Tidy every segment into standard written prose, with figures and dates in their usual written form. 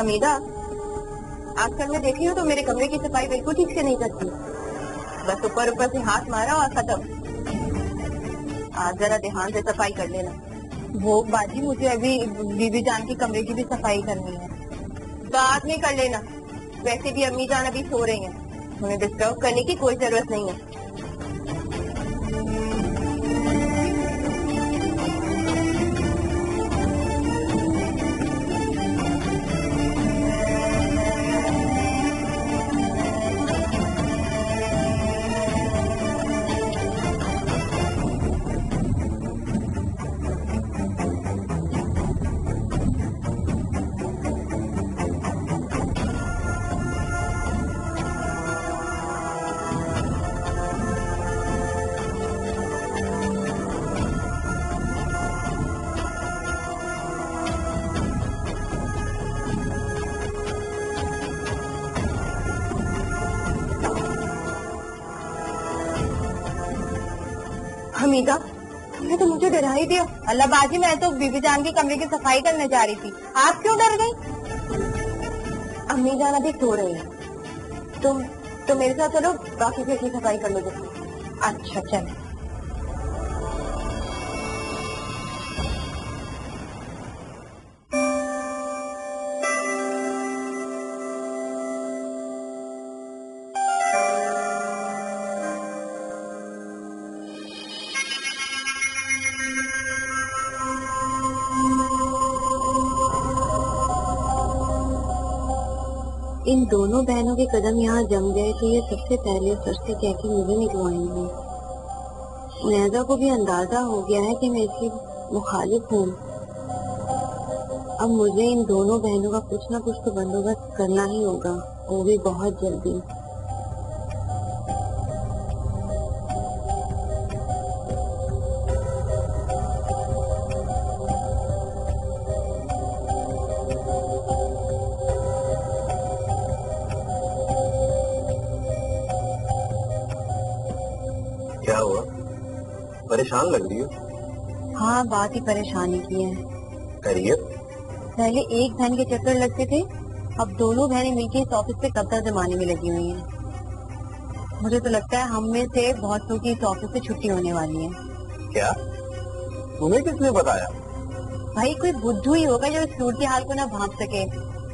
हमीदा, आजकल मैं देख रही हूँ तो मेरे कमरे की सफाई बिल्कुल ठीक से नहीं करती। बस ऊपर ऊपर से हाथ मारा और खत्म। आज जरा ध्यान से सफाई कर लेना। वो बाजी, मुझे अभी बीबी जान की कमरे की भी सफाई करनी है। बाद में कर लेना। वैसे भी अम्मी जान अभी सो रही हैं, उन्हें डिस्टर्ब करने की कोई जरूरत नहीं है। हमीदा, तुमने तो मुझे डरा ही दिया। अल्लाह बाजी, मैं तो बीबी जान की कमरे की सफाई करने जा रही थी। आप क्यों डर गई? अम्मी जान अभी सो रही है। तुम मेरे साथ चलो, बाकी घर की सफाई कर लो। अच्छा चलो। इन दोनों बहनों के कदम यहाँ जम गए तो ये सबसे पहले सर से कह के मुझे निकलवाएंगे। नैजा को भी अंदाजा हो गया है कि मैं इसकी मुखालिफ हूँ। अब मुझे इन दोनों बहनों का कुछ ना कुछ तो बंदोबस्त करना ही होगा, वो भी बहुत जल्दी। क्या हुआ, परेशान लग रही हो? हाँ, बात ही परेशानी की है। करिए। पहले एक बहन के चक्कर लगते थे, अब दोनों बहनें मिलकर इस ऑफिस पे कब्जा जमाने में लगी हुई हैं। मुझे तो लगता है हम में से बहुत लोग की इस ऑफिस से छुट्टी होने वाली है। क्या? तुम्हें किसने बताया? भाई कोई बुद्धू ही होगा जो इस सूरत हाल को ना भांप सके।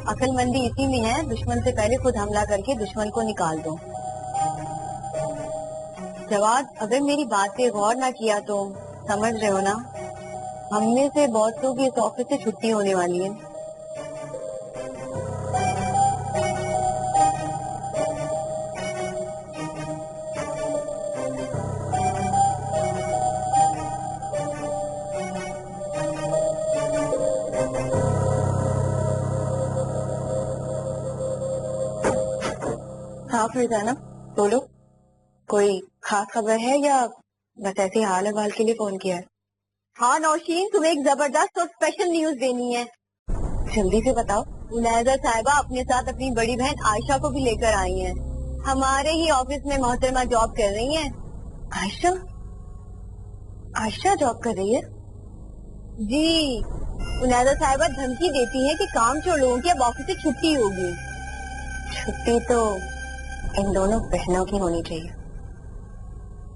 अक्लमंदी इसी में है, दुश्मन से पहले खुद हमला करके दुश्मन को निकाल दो। जवाब, अगर मेरी बात पे गौर ना किया तो समझ रहे हो ना, हम में से बहुत लोग इस ऑफिस से छुट्टी होने वाली है। हाँ फरजाना, बोलो। कोई खास खबर है या बस ऐसे हाल अहवाल के लिए फोन किया है? हाँ नौशीन, तुम्हें एक जबरदस्त और स्पेशल न्यूज देनी है। जल्दी से बताओ। नैजा साहिबा अपने साथ अपनी बड़ी बहन आयशा को भी लेकर आई हैं। हमारे ही ऑफिस में मोहतरमा जॉब कर रही हैं। आयशा? आयशा जॉब कर रही है? जी। नैजा साहिबा धमकी देती है कि काम छोड़ लोगों की अब ऑफिस से छुट्टी होगी। छुट्टी तो इन दोनों बहनों की होनी चाहिए।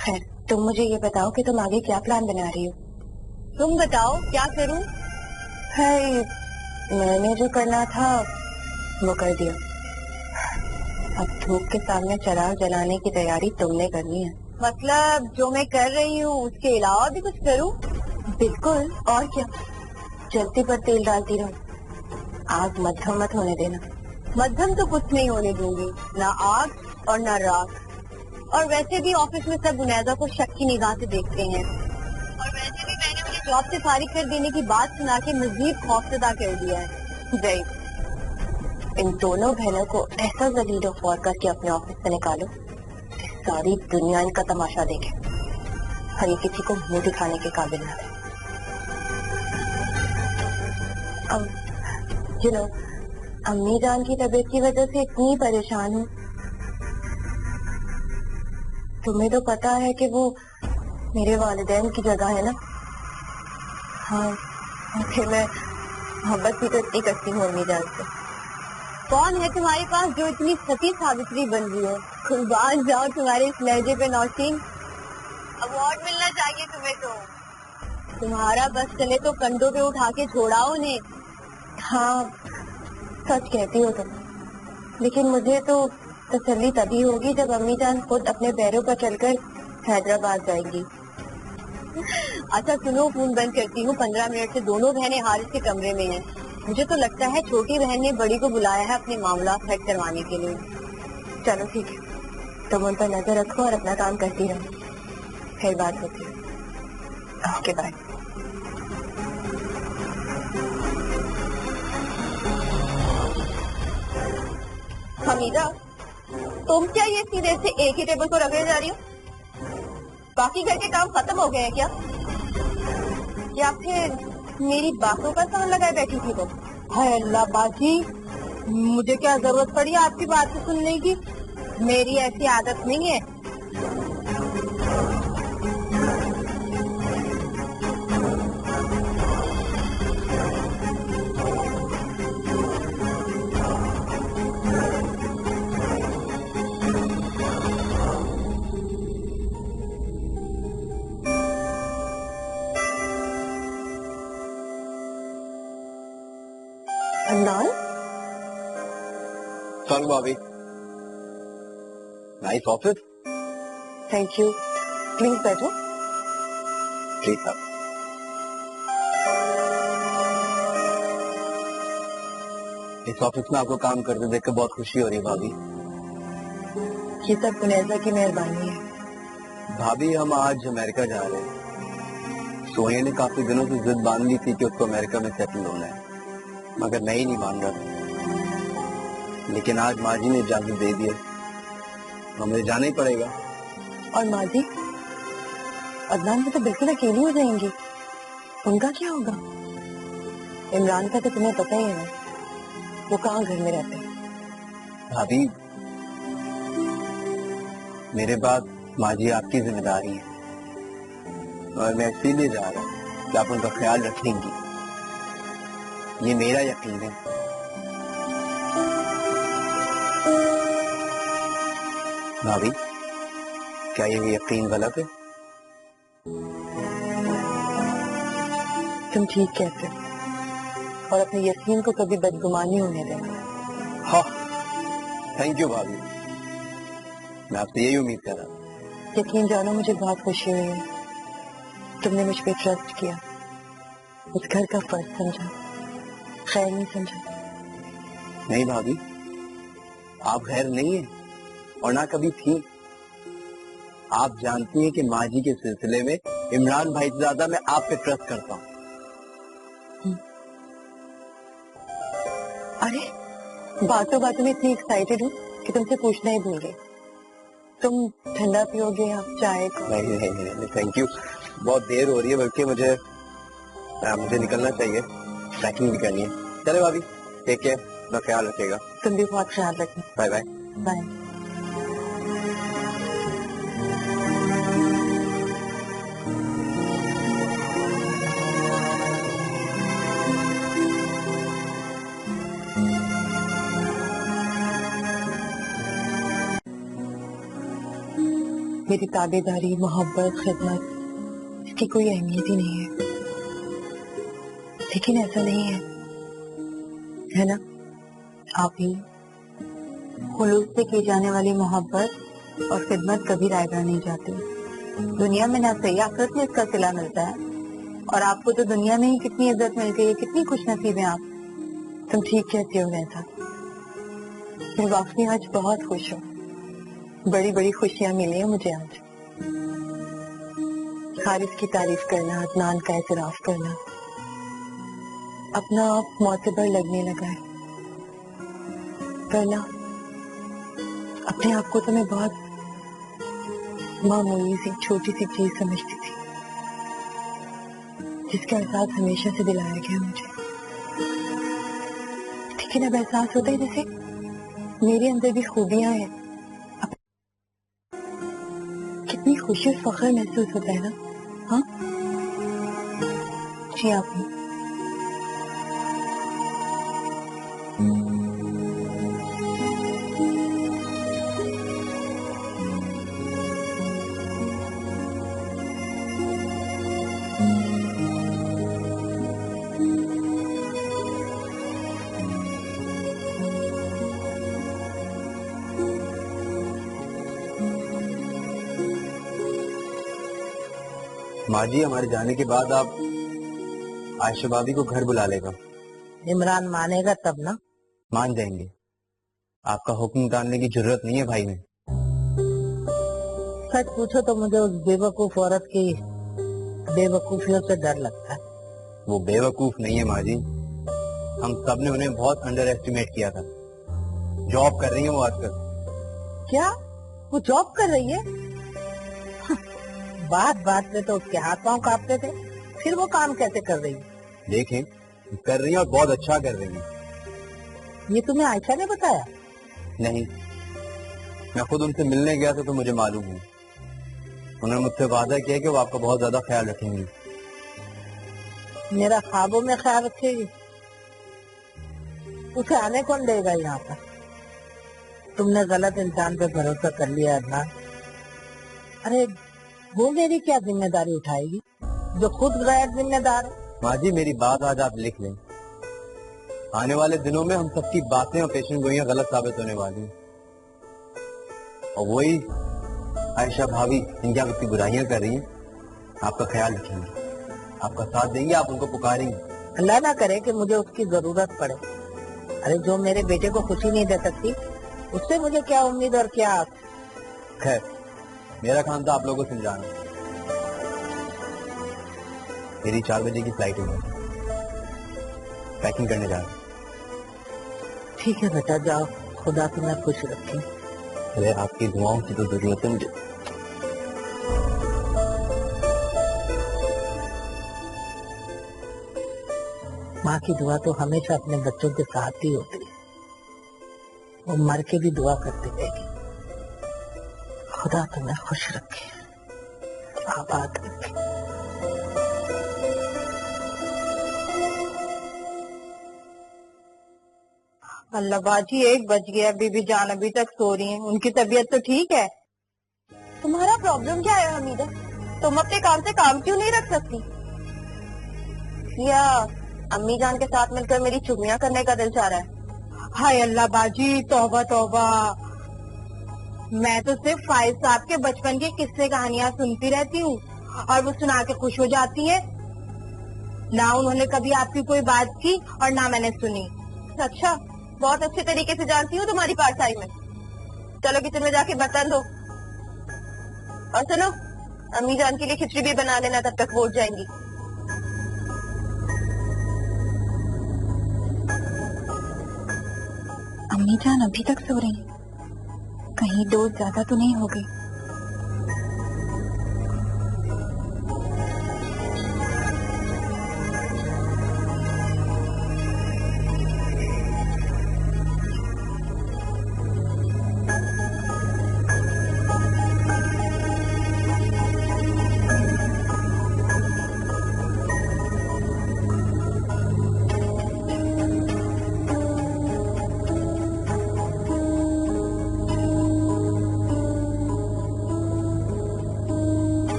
खैर, तुम मुझे ये बताओ कि तुम आगे क्या प्लान बना रही हो? तुम बताओ, क्या करूं? है, मैंने जो करना था वो कर दिया। अब धूप के सामने चिराग जलाने की तैयारी तुमने करनी है। मतलब जो मैं कर रही हूँ उसके अलावा भी कुछ करूं? बिल्कुल, और क्या। जलती पर तेल डालती रहो, आग मध्यम मत होने देना। मध्यम तो कुछ नहीं होने दूंगी, ना आग और ना राख। और वैसे भी ऑफिस में सब नैजा को शक की निगाह से देखते हैं। और वैसे भी मैंने उन्हें जॉब से फारिग कर देने की बात सुना के मजीद खौफजदा कर दिया है। जय, इन दोनों बहनों को ऐसा जलील ख्वार करके अपने ऑफिस से निकालो, सारी दुनिया इनका तमाशा देखे और ये किसी को मुंह दिखाने के काबिल ना रहे। अब अम्मी जान की तबीयत की वजह से इतनी परेशान हूँ। तुम्हें तो पता है कि वो मेरे वालिदैन की जगह है ना। हाँ, फिर मैं मोहब्बत भी तो इतनी करती हूँ अम्मी जान से। कौन है तुम्हारे पास जो इतनी सती सावित्री बन रही हो? कुर्बान जाओ तुम्हारे इस लहजे पे नौशीन। अवार्ड मिलना चाहिए तुम्हें तो। तुम्हारा बस चले तो कंधों पे उठा के छोड़ाओ उन्हें। हाँ सच कहती हो तुम, लेकिन मुझे तो तसल्ली तभी होगी जब अम्मी जान खुद अपने पैरों पर चलकर हैदराबाद जाएंगी। अच्छा सुनो, फोन बंद करती हूँ। 15 मिनट से दोनों बहनें हारिस के कमरे में हैं। मुझे तो लगता है छोटी बहन ने बड़ी को बुलाया है अपने मामला सेट करवाने के लिए। चलो ठीक है, तुम उन पर नजर रखो और अपना काम करती रहो, फिर बात होती है। Okay bye. हमीदा, तुम क्या ये इतनी देर से एक ही टेबल को रगड़े जा रही हो? बाकी घर के काम खत्म हो गए हैं क्या? या फिर मेरी बातों का ध्यान लगाए बैठी थी तुम? हाय अल्लाह बाजी, मुझे क्या जरूरत पड़ी आपकी बातें सुनने की? मेरी ऐसी आदत नहीं है। अनदान, Sorry, Bobby. Nice office. Thank you. Please बैठो। Please up. इस ऑफिस में आपको काम करते देख कर बहुत खुशी हो रही है भाभी। ये सब गुनेजा की मेहरबानी है। भाभी हम आज अमेरिका जा रहे हैं। सोहे ने काफी दिनों से जिद बांध ली थी कि उसको अमेरिका में सेटल होना है, मगर मैं ही नहीं मान रहा था। लेकिन आज माँ जी ने इजाजत दे दी है, हमें जाना ही पड़ेगा। और माँ जी, अदनान में तो बिल्कुल अकेली हो जाएंगी, उनका क्या होगा? इमरान का तो तुम्हें पता ही है ना, वो कहाँ घर में रहते हैं। भाभी मेरे बाद माँ जी आपकी जिम्मेदारी है, और मैं इसीलिए जा रहा हूँ कि आप उनका ख्याल रखेंगी। ये मेरा यकीन है। भाभी क्या ये यकीन गलत है? तुम ठीक कहते हो, और अपने यकीन को कभी बदगुमानी होने देना। हाँ, थैंक यू भाभी, मैं आपसे यही उम्मीद कर रहा था। यकीन जानो मुझे बहुत खुशी हुई है, तुमने मुझ पर ट्रस्ट किया, उस घर का फर्ज समझा, खैर नहीं समझा। नहीं भाभी, आप खैर नहीं है और ना कभी थी। आप जानती हैं कि माँ जी के सिलसिले में इमरान भाई से ज्यादा मैं आप पे ट्रस्ट करता हूँ। अरे बातों बातों में इतनी एक्साइटेड हूँ कि तुमसे पूछना ही भूल गई। तुम ठंडा पियोगे या चाय को? नहीं नहीं नहीं, थैंक यू। बहुत देर हो रही है, बल्कि मुझे निकलना चाहिए, पैकिंग भी करनी है। चले भाभी, टेक केयर, अपना ख्याल रखिएगा। तुम भी बहुत ख्याल रखना। Bye bye. बाय। मेरी ताबेदारी, मोहब्बत, खिदमत, इसकी कोई अहमियत ही नहीं है। लेकिन ऐसा नहीं है ना? आप ही खुलूस से की जाने वाली मोहब्बत और खिदमत कभी रायगा नहीं जाती। दुनिया में ना सही, आखिरत में इसका सिला मिलता है। और आपको तो दुनिया में ही कितनी इज्जत मिल गई है, कितनी खुशनसीब है आप। तुम ठीक कहती हो वैसा, मैं वाकई आज बहुत खुश हूँ। बड़ी बड़ी खुशियां मिली हैं मुझे आज। हारिस की तारीफ करना, अदनान का एतराफ करना, अपना आप मोतबर लगने लगा है। वरना अपने आप को तो मैं बहुत मामूली सी छोटी सी चीज समझती थी, जिसका एहसास हमेशा से दिलाया गया मुझे। लेकिन अब एहसास होता है जैसे मेरे अंदर भी खूबियां हैं। कितनी खुशी और फख्र महसूस होता है ना। हाँ जी, आप माँ जी, हमारे जाने के बाद आप आयशा भाभी को घर बुला लेगा। इमरान मानेगा तब ना। मान जाएंगे। आपका हुक्म टालने की जरूरत नहीं है भाई में। सच पूछो तो मुझे उस बेवकूफ औरत की बेवकूफियों से डर लगता है। वो बेवकूफ नहीं है माँ जी, हम सब ने उन्हें बहुत अंडर एस्टिमेट किया था। जॉब कर रही है वो आजकल। क्या वो जॉब कर रही है? बात बात में तो उसके हाथ पांव कांपते थे, फिर वो काम कैसे कर रही है? देखें, कर रही है और बहुत अच्छा कर रही है। ये तुम्हें आयशा ने बताया? नहीं, मैं खुद उनसे मिलने गया था तो मुझे मालूम है। उन्होंने मुझसे वादा किया कि वो आपका बहुत ज्यादा ख्याल रखेंगी। मेरा ख्वाबों में ख्याल रखेगी? उसे आने कौन देगा यहाँ पर? तुमने गलत इंसान पे भरोसा कर लिया अदनान। अरे वो मेरी क्या जिम्मेदारी उठाएगी जो खुद गैर जिम्मेदार है? माँ जी, मेरी बात आज आप लिख लें। आने वाले दिनों में हम सबकी बातें और पेशन गोइयां गलत साबित होने वाली हैं, और वही आयशा भाभी इनकी आपकी बुराइयां कर रही हैं, आपका ख्याल रखेंगे, आपका साथ देंगे, आप उनको पुकारेंगे। अल्लाह ना करे कि मुझे उसकी जरूरत पड़े। अरे जो मेरे बेटे को खुशी नहीं दे सकती उससे मुझे क्या उम्मीद और क्या आस? खैर, मेरा काम था आप लोगों को समझाना। मेरी 4 बजे की फ्लाइट है, पैकिंग करने जा रहा हूं। ठीक है बेटा, जाओ, खुदा तुम्हें खुश रखे। अरे आपकी दुआओं की तो जरूरत है मुझे। माँ की दुआ तो हमेशा अपने बच्चों के साथ ही होती है, वो मर के भी दुआ करती रहेगी। खुदा तुम्हें खुश रखे, आबाद रखे। अल्लाह बाजी 1 बज गया, बीबी जान अभी तक सो रही हैं। उनकी तबीयत तो ठीक है? तुम्हारा प्रॉब्लम क्या है हमीदा? तुम अपने काम से काम क्यों नहीं रख सकती? या अम्मी जान के साथ मिलकर मेरी चुगलियां करने का दिल चाह रहा है? हाय अल्लाह बाजी, तौबा तौबा। मैं तो सिर्फ फाइज साहब के बचपन की किस्से कहानियां सुनती रहती हूँ और वो सुना के खुश हो जाती है। ना उन्होंने कभी आपकी कोई बात की और ना मैंने सुनी। अच्छा, बहुत अच्छे तरीके से जानती हूँ तुम्हारी पार्टाई में। चलो किचन में जाके बर्तन दो, और सुनो, अम्मी जान के लिए खिचड़ी भी बना लेना, तब तक वो उठ जाएंगी। अम्मी जान अभी तक सो रही हैं, कहीं डोज ज्यादा तो नहीं हो गई?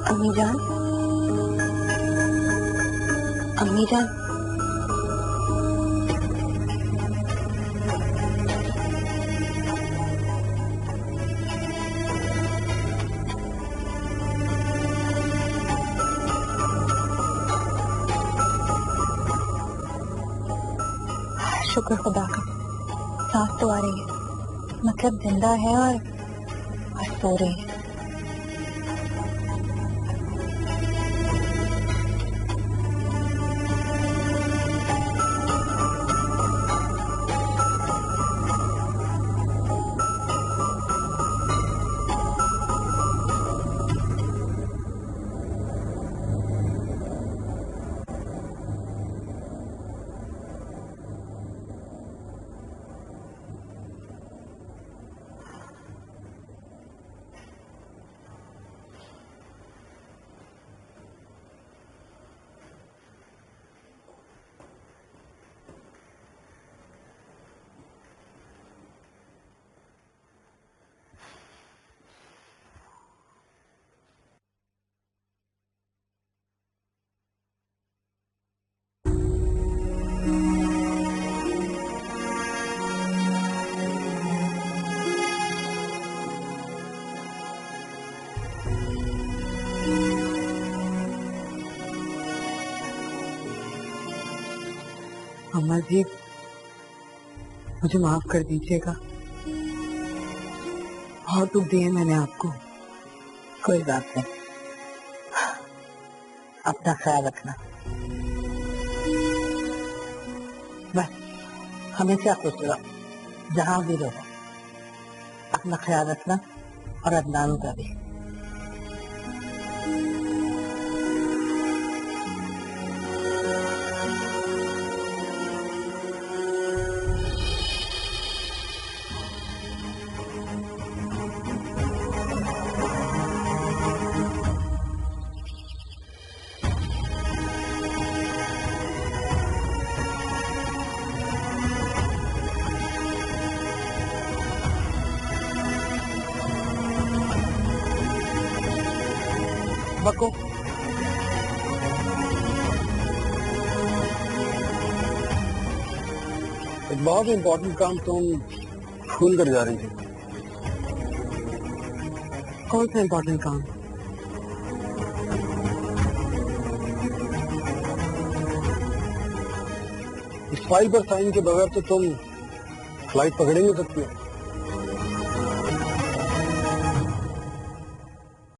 अम्मी जान, अम्मी जान, शुक्र खुदा का, सांस तो आ रही है, मतलब जिंदा है और सो रही है। अम्मा जी, मुझे माफ कर दीजिएगा, बहुत दुख दिए मैंने आपको। कोई बात नहीं, अपना ख्याल रखना। बस हमेशा खुश रहो, जहाँ भी रहो। अपना ख्याल रखना और अदनान का भी। बको, एक बहुत इम्पोर्टेंट काम तुम भूल कर जा रही थी। कौन सा इम्पोर्टेंट काम? इस फाइल पर साइन के बगैर तो तुम फ्लाइट पकड़ ही नहीं सकती हो।